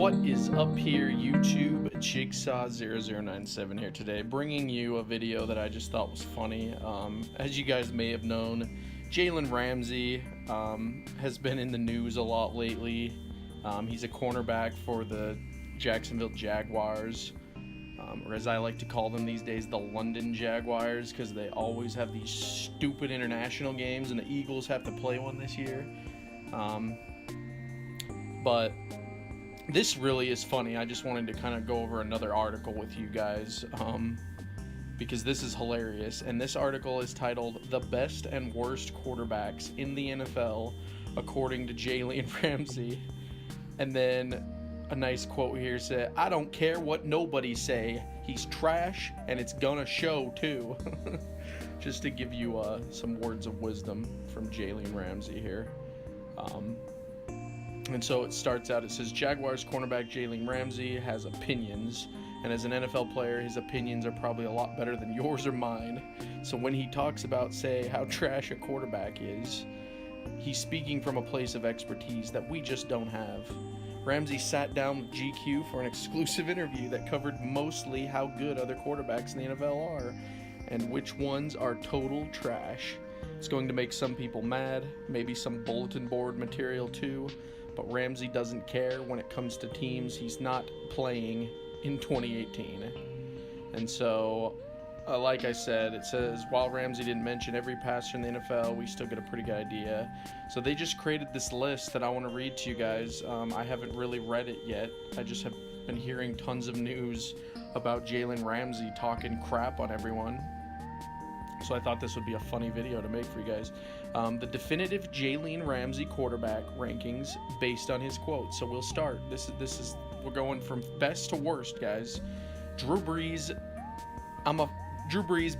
What is up here, YouTube? Jigsaw0097 here today, bringing you a video that I just thought was funny. As you guys may have known, Jalen Ramsey has been in the news a lot lately. He's a cornerback for the Jacksonville Jaguars, or as I like to call them these days, the London Jaguars, because they always have these stupid international games, and the Eagles have to play one this year. But this really is funny. I just wanted to kind of go over another article with you guys, because this is hilarious. And this article is titled "The Best and Worst Quarterbacks in the NFL According to Jalen Ramsey." And then a nice quote here said, "I don't care what nobody say. He's trash, and it's gonna show too." Just to give you some words of wisdom from Jalen Ramsey here. And so it starts out, it says, Jaguars cornerback Jalen Ramsey has opinions, and as an NFL player, his opinions are probably a lot better than yours or mine. So when he talks about, say, how trash a quarterback is, he's speaking from a place of expertise that we just don't have. Ramsey sat down with GQ for an exclusive interview that covered mostly how good other quarterbacks in the NFL are, and which ones are total trash. It's going to make some people mad, maybe some bulletin board material too, but Ramsey doesn't care when it comes to teams he's not playing in 2018. And so, like I said, it says, while Ramsey didn't mention every passer in the NFL, we still get a pretty good idea. So they just created this list that I want to read to you guys. I haven't really read it yet. I just have been hearing tons of news about Jalen Ramsey talking crap on everyone. So I thought this would be a funny video to make for you guys. The definitive Jalen Ramsey quarterback rankings based on his quotes. So we'll start. We're going from best to worst, guys. Drew Brees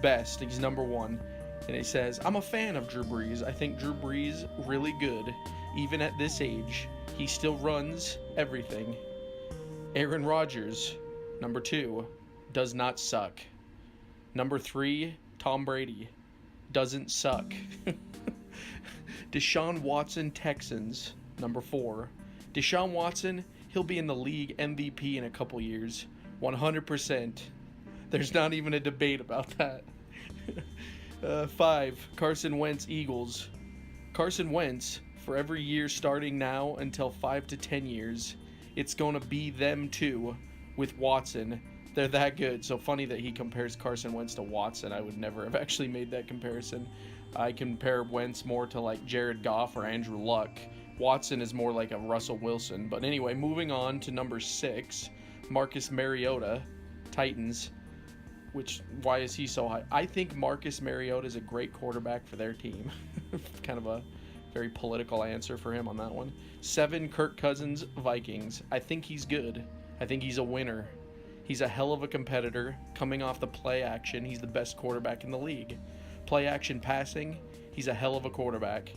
best. He's number one. And he says, I'm a fan of Drew Brees. I think Drew Brees really good. Even at this age, he still runs everything. Aaron Rodgers, number two, does not suck. Number three, Tom Brady doesn't suck. Deshaun Watson, Texans, number four. Deshaun Watson, he'll be in the league MVP in a couple years. 100%. There's not even a debate about that. 5. Carson Wentz, Eagles. Carson Wentz, for every year starting now until 5 to 10 years, it's going to be them too with Watson. They're that good. So funny that he compares Carson Wentz to Watson. I would never have actually made that comparison. I compare Wentz more to like Jared Goff or Andrew Luck. Watson is more like a Russell Wilson. But anyway, moving on to number 6, Marcus Mariota, Titans. Why is he so high? I think Marcus Mariota is a great quarterback for their team. Kind of a very political answer for him on that one. 7, Kirk Cousins, Vikings. I think he's good. I think he's a winner. He's a hell of a competitor. Coming off the play action, he's the best quarterback in the league. Play action passing, he's a hell of a quarterback.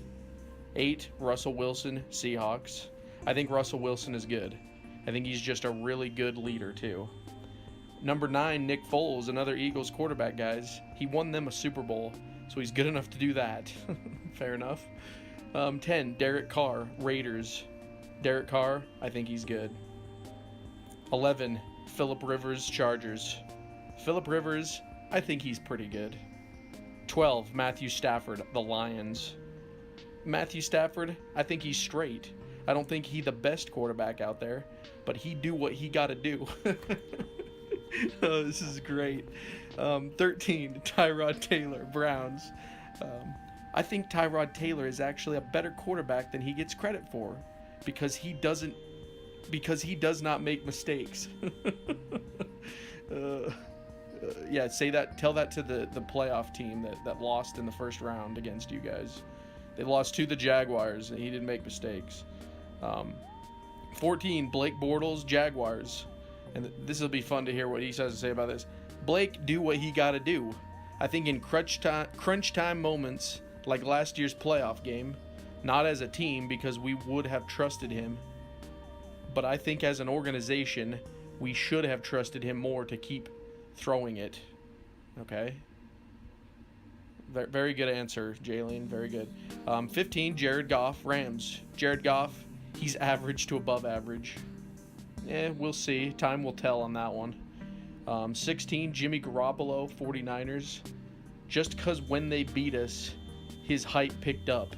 8, Russell Wilson, Seahawks. I think Russell Wilson is good. I think he's just a really good leader too. Number 9, Nick Foles, another Eagles quarterback, guys. He won them a Super Bowl, so he's good enough to do that. Fair enough. 10, Derek Carr, Raiders. Derek Carr, I think he's good. 11, Phillip Rivers, Chargers. Phillip Rivers, I think he's pretty good. 12, Matthew Stafford, the Lions. Matthew Stafford, I think he's straight. I don't think he's the best quarterback out there, but he do what he got to do. Oh, this is great. 13, Tyrod Taylor, Browns. I think Tyrod Taylor is actually a better quarterback than he gets credit for, because he does not make mistakes. Yeah, tell that to the playoff team that lost in the first round against you guys. They lost to the Jaguars, and he didn't make mistakes. 14, Blake Bortles, Jaguars. And this will be fun to hear what he has to say about this. Blake, do what he got to do. I think in crunch time moments, like last year's playoff game, not as a team because we would have trusted him, but I think as an organization, we should have trusted him more to keep throwing it. Okay? Very good answer, Jalen. Very good. 15, Jared Goff, Rams. Jared Goff, he's average to above average. We'll see. Time will tell on that one. 16, Jimmy Garoppolo, 49ers. Just because when they beat us, his hype picked up.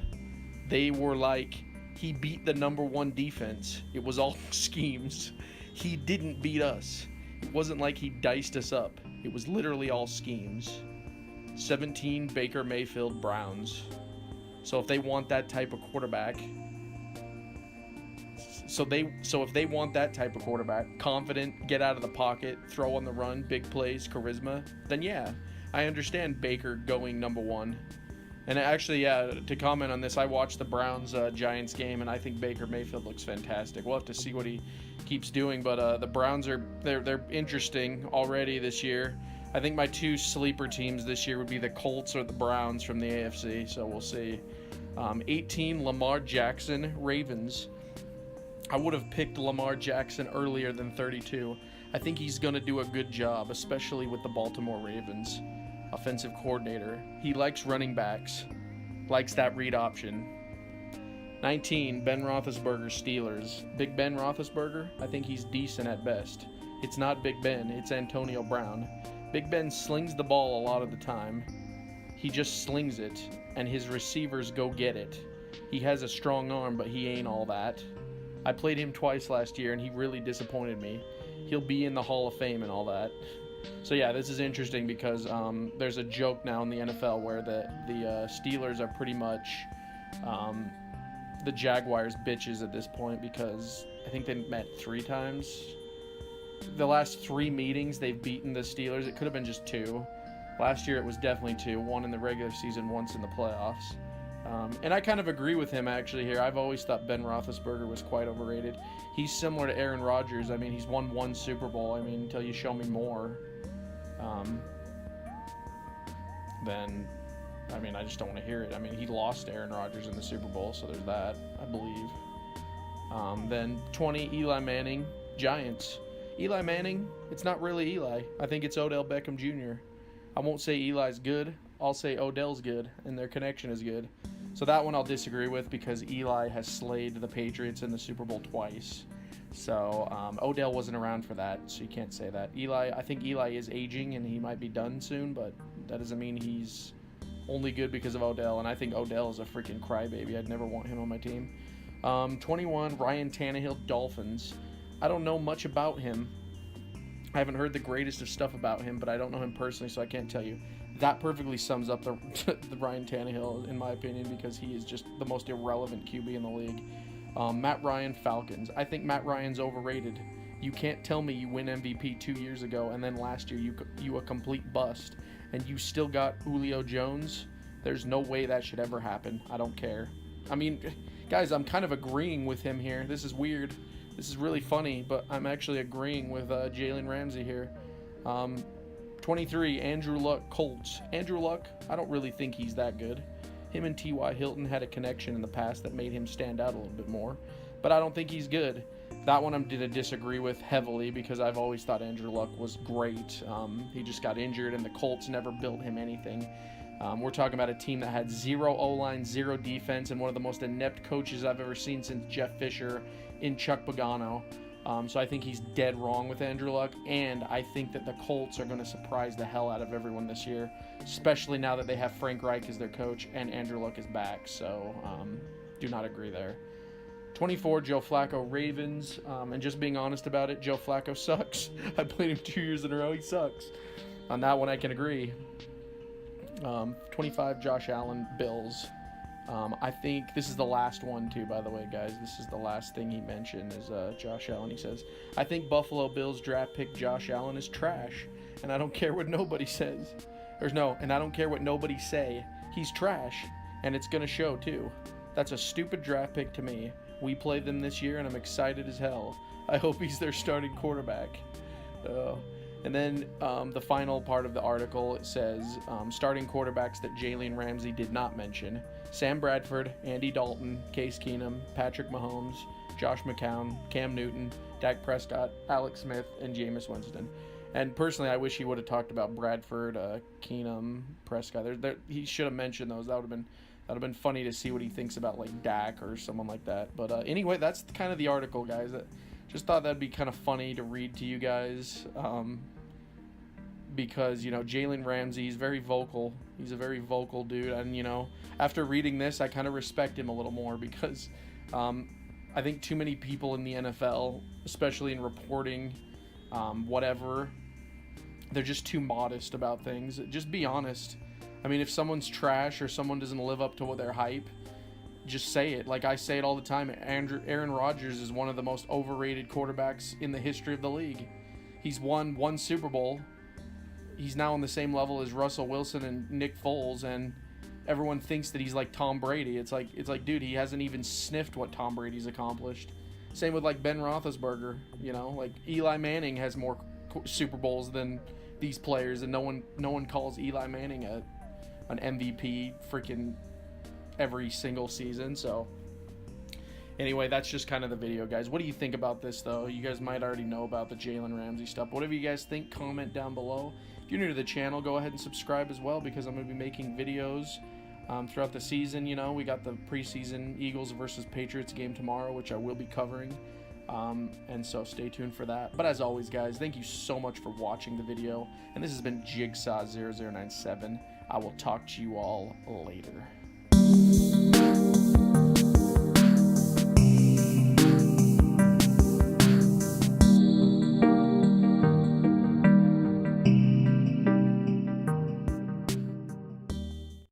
They were like, he beat the number one defense. It was all schemes. He didn't beat us. It wasn't like he diced us up. It was literally all schemes. 17, Baker Mayfield, Browns. So if they want that type of quarterback, so if they want that type of quarterback, confident, get out of the pocket, throw on the run, big plays, charisma, then yeah, I understand Baker going number one. And actually, yeah, to comment on this, I watched the Browns-Giants game, and I think Baker Mayfield looks fantastic. We'll have to see what he keeps doing, but the Browns they're interesting already this year. I think my two sleeper teams this year would be the Colts or the Browns from the AFC, so we'll see. 18, Lamar Jackson, Ravens. I would have picked Lamar Jackson earlier than 32. I think he's going to do a good job, especially with the Baltimore Ravens offensive coordinator. He likes running backs, likes that read option. 19, Ben Roethlisberger, Steelers. Big Ben Roethlisberger, I think he's decent at best. It's not Big Ben, it's Antonio Brown. Big Ben slings the ball a lot of the time. He just slings it, and his receivers go get it. He has a strong arm, but he ain't all that. I played him twice last year, and he really disappointed me. He'll be in the Hall of Fame and all that. So yeah, this is interesting because there's a joke now in the NFL where the Steelers are pretty much the Jaguars bitches at this point because I think they met 3 times. The last 3 meetings they've beaten the Steelers. It could have been just 2. Last year it was definitely 2. 1 in the regular season, once in the playoffs. And I kind of agree with him actually here. I've always thought Ben Roethlisberger was quite overrated. He's similar to Aaron Rodgers. I mean, he's won 1 Super Bowl. I mean, until you show me more, then, I mean, I just don't want to hear it. I mean, he lost to Aaron Rodgers in the Super Bowl, so there's that, I believe. Then 20, Eli Manning, Giants. Eli Manning, it's not really Eli. I think it's Odell Beckham Jr. I won't say Eli's good. I'll say Odell's good, and their connection is good. So that one I'll disagree with because Eli has slayed the Patriots in the Super Bowl twice. So Odell wasn't around for that, so you can't say that. I think Eli is aging, and he might be done soon, but that doesn't mean he's only good because of Odell, and I think Odell is a freaking crybaby. I'd never want him on my team. 21, Ryan Tannehill, Dolphins. I don't know much about him. I haven't heard the greatest of stuff about him, but I don't know him personally, so I can't tell you. That perfectly sums up the Ryan Tannehill, in my opinion, because he is just the most irrelevant QB in the league. Matt Ryan, Falcons. I think Matt Ryan's overrated. You can't tell me you win MVP 2 years ago, and then last year you a complete bust, and you still got Julio Jones. There's no way that should ever happen. I don't care. I mean, guys, I'm kind of agreeing with him here. This is weird. This is really funny, but I'm actually agreeing with Jalen Ramsey here. 23, Andrew Luck, Colts. Andrew Luck, I don't really think he's that good. Him and T.Y. Hilton had a connection in the past that made him stand out a little bit more, but I don't think he's good. That one I'm going to disagree with heavily because I've always thought Andrew Luck was great. He just got injured, and the Colts never built him anything. We're talking about a team that had 0 O-line, 0 defense, and one of the most inept coaches I've ever seen since Jeff Fisher in Chuck Pagano. So I think he's dead wrong with Andrew Luck, and I think that the Colts are going to surprise the hell out of everyone this year, especially now that they have Frank Reich as their coach and Andrew Luck is back. So do not agree there. 24, Joe Flacco, Ravens. And just being honest about it, Joe Flacco sucks. I played him 2 years in a row. He sucks. On that one, I can agree. 25, Josh Allen, Bills. I think this is the last one too, by the way, guys. This is the last thing he mentioned is Josh Allen. He says, I think Buffalo Bills draft pick Josh Allen is trash, and I don't care what nobody says. And I don't care what nobody say. He's trash, and it's going to show too. That's a stupid draft pick to me. We play them this year, and I'm excited as hell. I hope he's their starting quarterback. And then the final part of the article, it says starting quarterbacks that Jalen Ramsey did not mention. Sam Bradford, Andy Dalton, Case Keenum, Patrick Mahomes, Josh McCown, Cam Newton, Dak Prescott, Alex Smith, and Jameis Winston. And personally, I wish he would have talked about Bradford, Keenum, Prescott. He should have mentioned those. That would have been funny to see what he thinks about like Dak or someone like that. But anyway, that's kind of the article, guys. just thought that'd be kind of funny to read to you guys, because, you know, Jalen Ramsey, he's very vocal. He's a very vocal dude, and, you know, after reading this, I kind of respect him a little more, because I think too many people in the NFL, especially in reporting, whatever, they're just too modest about things. Just be honest. I mean, if someone's trash or someone doesn't live up to what their hype, just say it. Like I say it all the time. Aaron Rodgers is one of the most overrated quarterbacks in the history of the league. He's won one Super Bowl. He's now on the same level as Russell Wilson and Nick Foles, and everyone thinks that he's like Tom Brady. It's like, dude, he hasn't even sniffed what Tom Brady's accomplished. Same with like Ben Roethlisberger. You know, like Eli Manning has more Super Bowls than these players, and no one calls Eli Manning an MVP freaking every single season. So anyway, that's just kind of the video, guys. What do you think about this, though? You guys might already know about the Jalen Ramsey stuff. Whatever you guys think, comment down below. If you're new to the channel, go ahead and subscribe as well, because I'm going to be making videos throughout the season. You know, we got the preseason Eagles versus Patriots game tomorrow, which I will be covering. And so stay tuned for that. But as always, guys, thank you so much for watching the video. And this has been Jigsaw0097. I will talk to you all later.